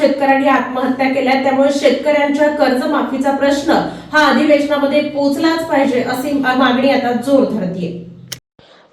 शेतकऱ्यांनी आत्महत्या केल्या, त्यामुळे शेतकऱ्यांच्या कर्जमाफीचा प्रश्न हा अधिवेशनामध्ये पोहोचलाच पाहिजे अशी मागणी आता जोर धरतीये।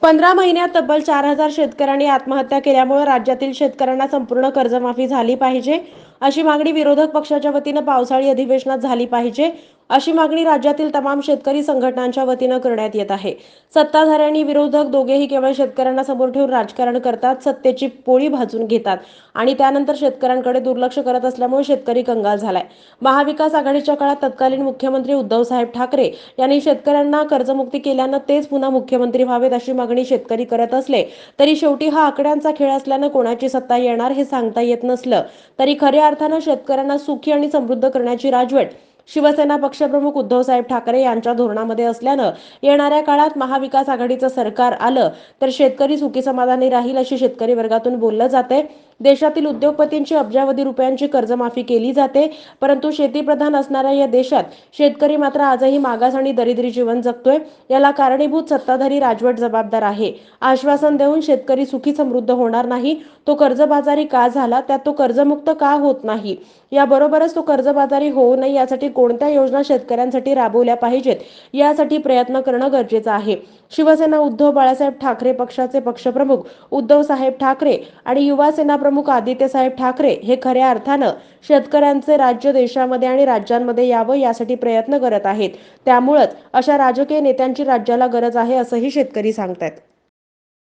15 महिन्यात तब्बल 4000 शेतकऱ्यांनी आत्महत्या केल्यामुळे राज्यातील शेतकऱ्यांना संपूर्ण कर्जमाफी झाली पाहिजे अशी मागणी विरोधक पक्षाच्या वतीने पावसाळी अधिवेशनात झाली पाहिजे अशी मागणी राज्यातील तमाम शेतकरी संघटनांच्या वतीने करण्यात येत आहे। सत्ताधारी आणि विरोधक दोघेही केवळ शेतकऱ्यांना समोर ठेवून राजकारण करतात, सत्तेची पोळी भाजून घेतात आणि त्यानंतर शेतकऱ्यांकडे दुर्लक्ष करत असल्यामुळे शेतकरी कंगाल झालाय। महाविकास आघाडीच्या काळात तत्कालीन मुख्यमंत्री उद्धव साहेब ठाकरे यांनी शेतकऱ्यांना कर्जमुक्ती केल्यानं तेच पुन्हा मुख्यमंत्री व्हावेत अशी मागणी शेतकरी करत असले तरी शेवटी हा आकड्यांचा खेळ असल्यानं कोणाची सत्ता येणार हे सांगता येत नसलं तरी खऱ्या अर्थानं शेतकऱ्यांना सुखी आणि समृद्ध करण्याची राजवट शिवसेना पक्षप्रमुख उद्धव साहेब ठाकरे यांच्या धोरणामध्ये असल्यानं येणाऱ्या काळात महाविकास आघाडीचं सरकार आलं तर शेतकरी सुखी समाधानी राहील अशी शेतकरी वर्गातून बोललं जाते। देशातील उद्योगपतींची अब्जावधी रुपयांची कर्जमाफी केली जाते, परंतु शेतीप्रधान असणाऱ्या या देशात शेतकरी मात्र आजही मागास आणि दरिद्री जीवन जगतोय। याला कारणीभूत सत्ताधारी राजवट जबाबदार आहे। आश्वासन देऊन शेतकरी सुखी समृद्ध होणार नाही, तो कर्जबाजारी का झाला, त्यात तो कर्जमुक्त का होत नाही, याबरोबरच तो कर्जबाजारी होऊ नये यासाठी कोणत्या योजना शेतकऱ्यांसाठी राबवल्या पाहिजेत यासाठी प्रयत्न करणं गरजेचं आहे। शिवसेना उद्धव बाळासाहेब ठाकरे पक्षाचे पक्षप्रमुख उद्धव साहेब ठाकरे आणि युवा सेना प्रमुख आदित्य साहेब ठाकरे हे खऱ्या अर्थानं शेतकऱ्यांचे राज्य देशामध्ये आणि राज्यांमध्ये यावं यासाठी प्रयत्न करत आहेत। त्यामुळेच अशा राजकीय नेत्यांची राज्याला गरज आहे असंही शेतकरी सांगतात।